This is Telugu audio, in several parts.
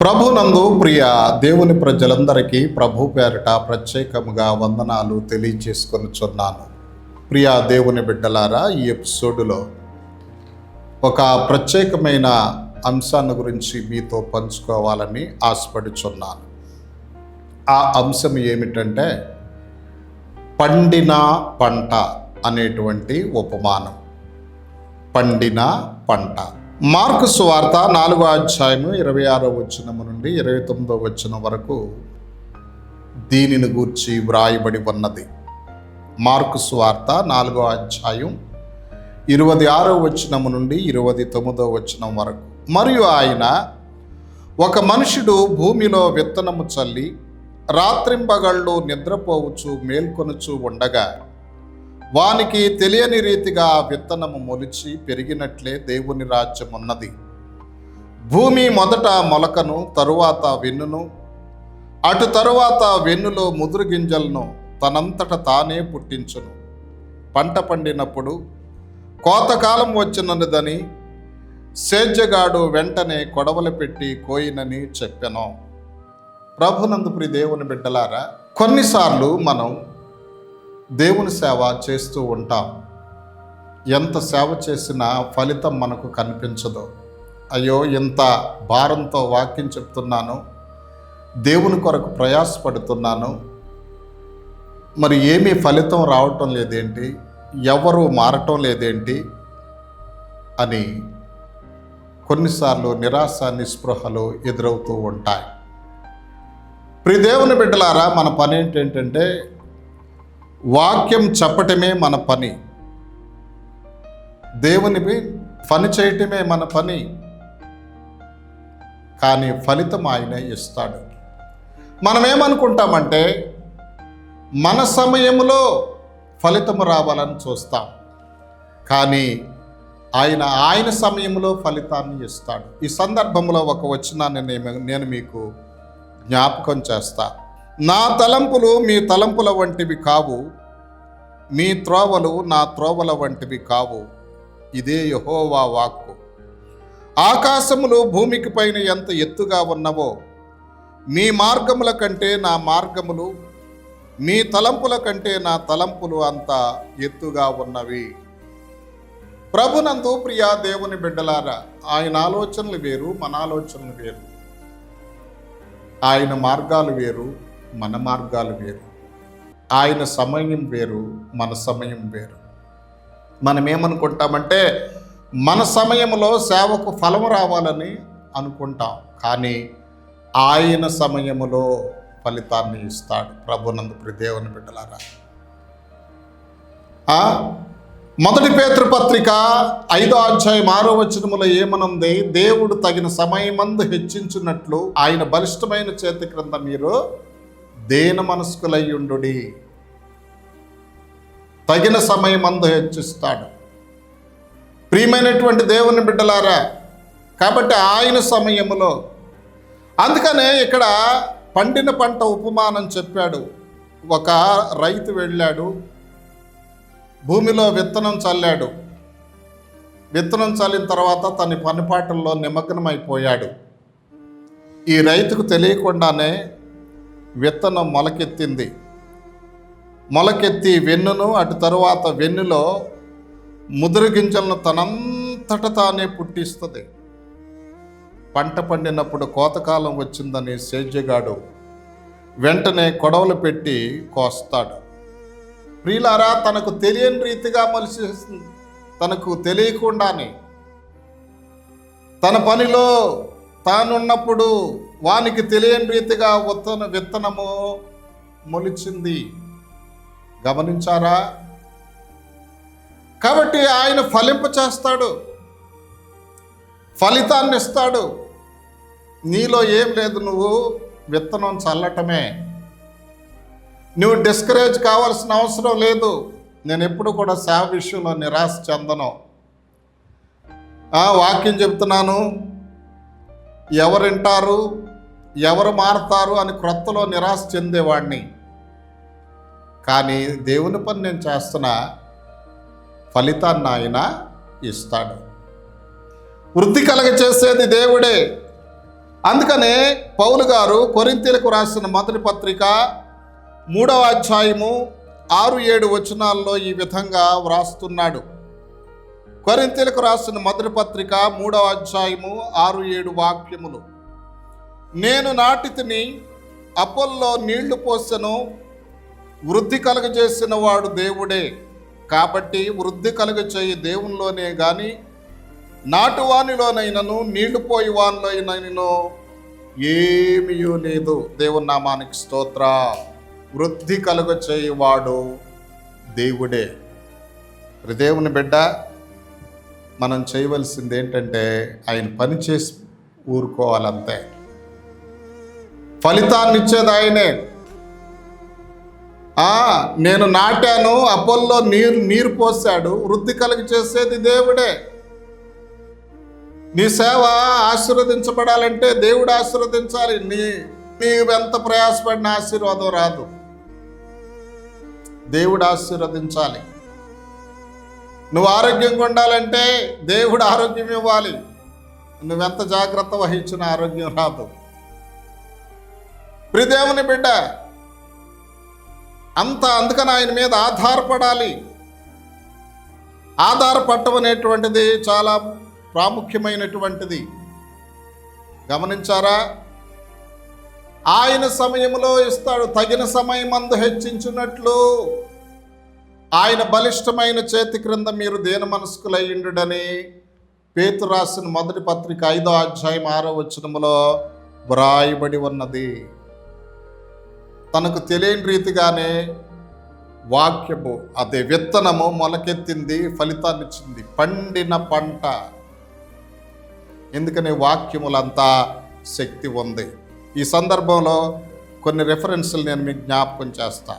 ప్రభునందు ప్రియ దేవుని ప్రజలందరికీ ప్రభు పేరిట ప్రత్యేకముగా వందనాలు తెలియచేసుకొనుచున్నాను. ప్రియ దేవుని బిడ్డలారా, ఈ ఎపిసోడులో ఒక ప్రత్యేకమైన అంశాన్ని గురించి మీతో పంచుకోవాలని ఆశపడుచున్నాను. ఆ అంశం ఏమిటంటే పండిన పంట అనేటువంటి ఉపమానం. పండిన పంట. మార్కు సువార్త 4వ అధ్యాయము 26వ వచనం నుండి 29వ వచనం వరకు దీనిని గూర్చి వ్రాయబడి ఉన్నది. మార్కు సువార్త 4వ అధ్యాయం 26వ వచనం నుండి 29వ వచనం వరకు. మరియు ఆయన, ఒక మనుషుడు భూమిలో విత్తనము చల్లి రాత్రింబగళ్ళు నిద్రపోవచ్చు మేల్కొనుచు ఉండగా వానికి తెలియని రీతిగా ఆ విత్తనము మొలిచి పెరిగినట్లే దేవుని రాజ్యం ఉన్నది. భూమి మొదట మొలకను, తరువాత వెన్నును, అటు తరువాత వెన్నులో ముదురు గింజలను తనంతట తానే పుట్టించును. పంట పండినప్పుడు కోతకాలం వచ్చినదని సేద్యగాడు వెంటనే కొడవలు పెట్టి కోయినని చెప్పెను. ప్రభునందు ప్రియ దేవుని బిడ్డలారా, కొన్నిసార్లు మనం దేవుని సేవ చేస్తూ ఉంటాం. ఎంత సేవ చేసినా ఫలితం మనకు కనిపించదు. అయ్యో, ఎంత భారంతో వాక్యం చెప్తున్నాను, దేవుని కొరకు ప్రయాసపడుతున్నాను, మరి ఏమీ ఫలితం రావటం లేదేంటి, ఎవరు మారటం లేదేంటి అని కొన్నిసార్లు నిరాశ నిస్పృహలు ఎదురవుతూ ఉంటాయి. ప్రియ దేవుని బిడ్డలారా, మన పని ఏంటంటే వాక్యం చెప్పటమే మన పని, దేవుని పని చేయటమే మన పని. కానీ ఫలితం ఆయనే ఇస్తాడు. మనం ఏమనుకుంటామంటే మన సమయంలో ఫలితం రావాలని చూస్తాం, కానీ ఆయన సమయంలో ఫలితాన్ని ఇస్తాడు. ఈ సందర్భంలో ఒక వచనాన్ని నేను మీకు జ్ఞాపకం చేస్తా. నా తలంపులు మీ తలంపుల వంటివి కావు, మీ త్రోవలు నా త్రోవల వంటివి కావు. ఇదే యెహోవా వాక్కు. ఆకాశములు భూమికి పైన ఎంత ఎత్తుగా ఉన్నవో మీ మార్గముల కంటే నా మార్గములు, మీ తలంపుల కంటే నా తలంపులు అంత ఎత్తుగా ఉన్నవి. ప్రభునందు ప్రియా దేవుని బిడ్డలారా, ఆయన ఆలోచనలు వేరు, మన ఆలోచనలు వేరు. ఆయన మార్గాలు వేరు, మన మార్గాలు వేరు. ఆయన సమయం వేరు, మన సమయం వేరు. మనం ఏమనుకుంటామంటే మన సమయంలో సేవకు ఫలం రావాలని అనుకుంటాం, కానీ ఆయన సమయములో ఫలితాన్ని ఇస్తాడు. ప్రభునందు ప్రియ దేవుని బిడ్డలారా, మొదటి పేతురు పత్రిక 5వ అధ్యాయం 6వ వచనములో ఏమనుంది? దేవుడు తగిన సమయమందు హెచ్చించున్నట్లు ఆయన బలిష్టమైన చేతి క్రింద మీరు దేన మనస్కులయ్యుండుడి. తగిన సమయమందు హెచ్చిస్తాడు. ప్రియమైనటువంటి దేవుని బిడ్డలారా, కాబట్టి ఆయన సమయములో, అందుకనే ఇక్కడ పండిన పంట ఉపమానం చెప్పాడు. ఒక రైతు వెళ్ళాడు, భూమిలో విత్తనం చల్లాడు. విత్తనం చల్లిన తర్వాత తన పనిపాటల్లో నిమగ్నమైపోయాడు. ఈ రైతుకు తెలియకుండానే విత్తనం మొలకెత్తింది. మొలకెత్తి వెన్నును, అటు తరువాత వెన్నులో ముదురు గింజలను తనంతట తానే పుట్టిస్తుంది. పంట పండినప్పుడు కోతకాలం వచ్చిందని సేద్యగాడు వెంటనే కొడవలు పెట్టి కోస్తాడు. ప్రియులారా, తనకు తెలియని రీతిగా మలిసేస్తుంది. తనకు తెలియకుండానే తన పనిలో తానున్నప్పుడు వానికి తెలియని రీతిగా విత్తనము మొలిచింది. గమనించారా? కాబట్టి ఆయన ఫలింప చేస్తాడు, ఫలితాన్ని ఇస్తాడు. నీలో ఏం లేదు, నువ్వు విత్తనం చల్లటమే. నువ్వు డిస్కరేజ్ కావాల్సిన అవసరం లేదు. నేను ఎప్పుడు కూడా సేవ విషయంలో నిరాశ చెందను. వాక్యం చెప్తున్నాను, ఎవరు వింటారు, ఎవరు మారుతారు అని క్రొత్తలో నిరాశ చెందేవాడిని. కానీ దేవుని పని నేను చేస్తున్నా, ఫలితాన్ని ఆయన ఇస్తాడు. వృద్ధి కలగ చేసేది దేవుడే. అందుకనే పౌలు గారు కొరింథీయులకు రాసిన మొదటి పత్రిక 3వ అధ్యాయము 6-7 వచనాల్లో ఈ విధంగా వ్రాస్తున్నాడు. కొరింథీయులకు రాసిన మొదటి పత్రిక 3వ అధ్యాయము 6-7 వాక్యములు. నేను నాటితిని, అపొల్లో నీళ్లు పోసెను, వృద్ధి కలుగజేసిన వాడు దేవుడే. కాబట్టి వృద్ధి కలుగచేయి దేవునిలోనే గాని నాటువానిలోనైనను నీళ్లు పోయి వానిలోనైనను ఏమీయూ లేదు. దేవుని నామానికి స్తోత్ర. వృద్ధి కలుగచేయువాడు దేవుడే. దేవుని బిడ్డ, మనం చేయవలసింది ఏంటంటే ఆయన పని చేసి ఊరుకోవాలంతే. ఫలితాన్ని ఇచ్చేది ఆయనే. నేను నాటాను, అపొల్లో నీరు పోసాడు, వృద్ధి కలిగి చేసేది దేవుడే. నీ సేవ ఆశీర్వదించబడాలంటే దేవుడు ఆశీర్వదించాలి. నీవెంత ప్రయాసపడిన ఆశీర్వాదం రాదు, దేవుడు ఆశీర్వదించాలి. నువ్వు ఆరోగ్యంగా ఉండాలంటే దేవుడు ఆరోగ్యం ఇవ్వాలి. నువ్వెంత జాగ్రత్త వహించిన ఆరోగ్యం రాదు. ప్రియదేవుని బిడ్డ, అందుకని ఆయన మీద ఆధారపడాలి. ఆధారపడటం అనేటువంటిది చాలా ప్రాముఖ్యమైనటువంటిది. గమనించారా? ఆయన సమయంలో ఇస్తాడు, తగిన సమయమందు హెచ్చించున్నట్లు. ఆయన బలిష్టమైన చేతి క్రింద మీరు దేన మనస్కులయ్యుండుడని పేతురు రాసిన మొదటి పత్రిక 5వ అధ్యాయం 6వ వచనములో వ్రాయబడి ఉన్నది. తనకు తెలియని రీతిగానే వాక్యము, అదే విత్తనము మొలకెత్తింది, ఫలితాన్ని ఇచ్చింది, పండిన పంట. ఎందుకని వాక్యములంతా శక్తి ఉంది. ఈ సందర్భంలో కొన్ని రెఫరెన్స్లు నేను మీకు జ్ఞాపకం చేస్తా.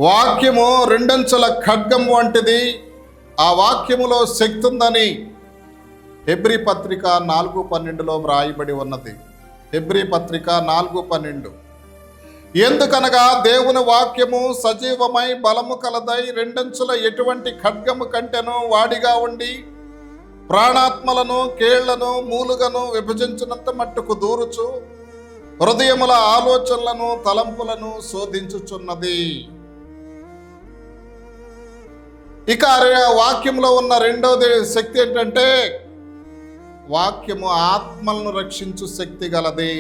వాక్యము రెండంచుల ఖడ్గం వంటిది, ఆ వాక్యములో శక్తి ఉందని హెబ్రీ పత్రిక 4:12లో వ్రాయబడి ఉన్నది. హెబ్రీ పత్రిక 4:12. ఎందుకనగా దేవుని వాక్యము సజీవమై బలము కలదై రెండంచుల ఎటువంటి ఖడ్గము కంటెను వాడిగా ఉండి ప్రాణాత్మలను కేళ్లను మూలుగను విభజించినంత మట్టుకు దూరుచు హృదయముల ఆలోచనలను తలంపులను శోధించుచున్నది. ఇక వాక్యంలో ఉన్న రెండోది శక్తి ఏంటంటే వాక్యము ఆత్మలను రక్షించు శక్తి గలది.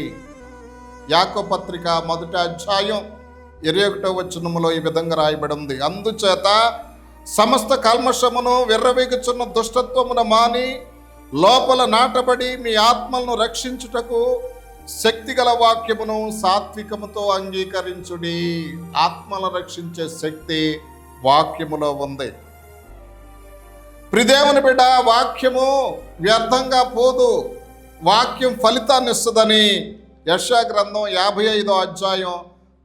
యాకోబు పత్రిక 1వ అధ్యాయం 21వ వచనములో ఈ విధంగా రాయబడి ఉంది. అందుచేత సమస్త కల్మషమును విర్రవీగుచున్న దుష్టత్వమును మాని లోపల నాటబడి మీ ఆత్మలను రక్షించుటకు శక్తిగల వాక్యమును సాత్వికముతో అంగీకరించుడి. ఆత్మలను రక్షించే శక్తి వాక్యములో ఉంది. ప్రియదేవుని బిడ్డ, వాక్యము వ్యర్థంగా పోదు, వాక్యం ఫలితాన్ని ఇస్తుందని యెషయా గ్రంథం 55వ అధ్యాయం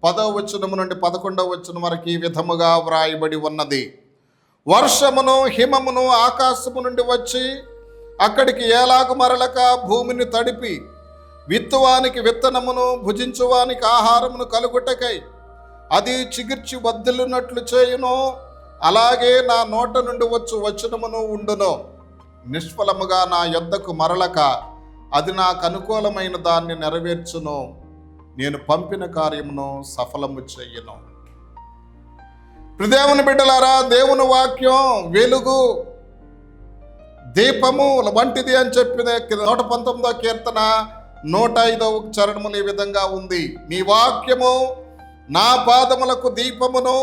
10వ వచనం నుండి 11వ వచనం వరకు ఈ విధముగా వ్రాయబడి ఉన్నది. వర్షమును హిమమును ఆకాశము నుండి వచ్చి అక్కడికి ఏలాగు మరలక భూమిని తడిపి విత్తువానికి విత్తనమును భుజించువానికి ఆహారమును కలుగుటకై అది చిగిర్చి వద్దిల్లునట్లు చేయును, అలాగే నా నోట నుండి వచ్చు వచనమును ఉండును. నిష్ఫలముగా నా యొద్దకు మరలక అది నాకు అనుకూలమైన దాన్ని నెరవేర్చును, నేను పంపిన కార్యమును సఫలము చెయ్యను. ప్రియదేవుని బిడ్డలారా, దేవుని వాక్యం వెలుగు దీపము వంటిది అని చెప్పిన 119వ కీర్తన 105వ చరణములు ఈ విధంగా ఉంది. నీ వాక్యము నా పాదములకు దీపమును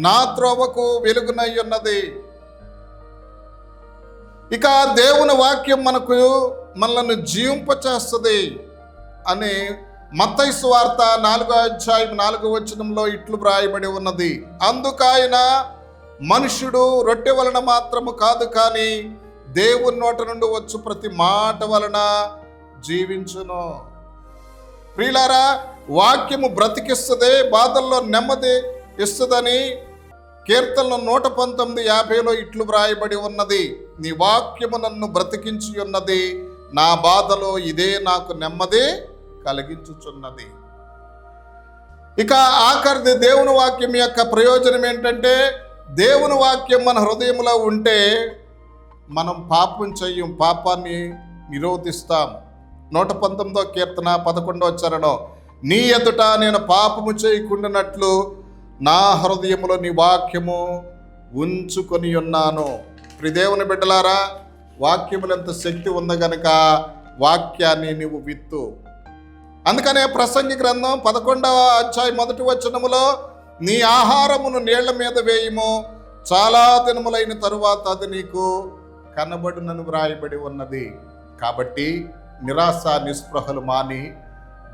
నా త్రోవకు వెలుగునై ఉన్నది. ఇక దేవుని వాక్యం మనలను జీవింపచేస్తుంది అని మత్తయి సువార్త 4వ అధ్యాయం 4వ వచనంలో ఇట్లు వ్రాయబడి ఉన్నది. అందుకాయన మనుష్యుడు రొట్టె వలన మాత్రము కాదు కానీ దేవుని నోట నుండి వచ్చు ప్రతి మాట వలన జీవించును. ప్రియులారా, వాక్యము బ్రతికిస్తుంది, బాధల్లో నెమ్మది ఇస్తుందని కీర్తనలు 119:50లో ఇట్లు వ్రాయబడి ఉన్నది. నీ వాక్యము నన్ను బ్రతికించి ఉన్నది, నా బాధలో ఇదే నాకు నెమ్మది కలిగించుచున్నది. ఇక ఆఖరిది దేవుని వాక్యం యొక్క ప్రయోజనం ఏంటంటే, దేవుని వాక్యం మన హృదయంలో ఉంటే మనం పాపం చెయ్యం, పాపాన్ని నిరోధిస్తాం. 119వ కీర్తన 11వ చరణం, నీ ఎదుట నేను పాపము చేయకుండానట్లు నా హృదయములో నీ వాక్యము ఉంచుకొని ఉన్నాను. ప్రియదేవుని బిడ్డలారా, వాక్యములు ఎంత శక్తి ఉంది గనుక వాక్యాన్ని నీవు విత్తు. అందుకనే ప్రసంగి గ్రంథం 11వ అధ్యాయం 1వ వచనములో, నీ ఆహారమును నీళ్ల మీద వేయము, చాలా దినములైన తరువాత అది నీకు కనబడునని వ్రాయబడి ఉన్నది. కాబట్టి నిరాశ నిస్పృహలు మాని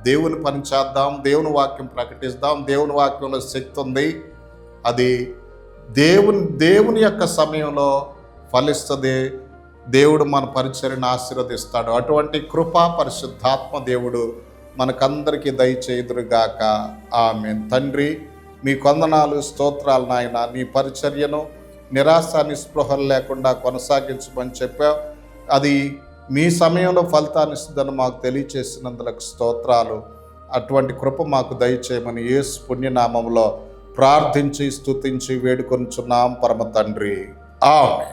దేవుని పని చేద్దాం, దేవుని వాక్యం ప్రకటిద్దాం. దేవుని వాక్యంలో శక్తి ఉంది, అది దేవుని యొక్క సమయంలో ఫలిస్తుంది. దేవుడు మన పరిచర్యను ఆశీర్వదిస్తాడు. అటువంటి కృపా పరిశుద్ధాత్మ దేవుడు మనకందరికీ దయచేయుదురుగాక. ఆమేన్. తండ్రి, మీ కొందనాలు, స్తోత్రాలు నాయన. నీ పరిచర్యను నిరాశ నిస్పృహలు లేకుండా కొనసాగించమని చెప్పావు. అది మీ సమయంలో ఫలితాన్ని ఇస్తుందని మాకు తెలియచేసినందులకు స్తోత్రాలు. అటువంటి కృప మాకు దయచేయమని యేసు పుణ్యనామంలో ప్రార్థించి స్తుతించి వేడుకొనుచున్నాం పరమ తండ్రి. ఆమేన్.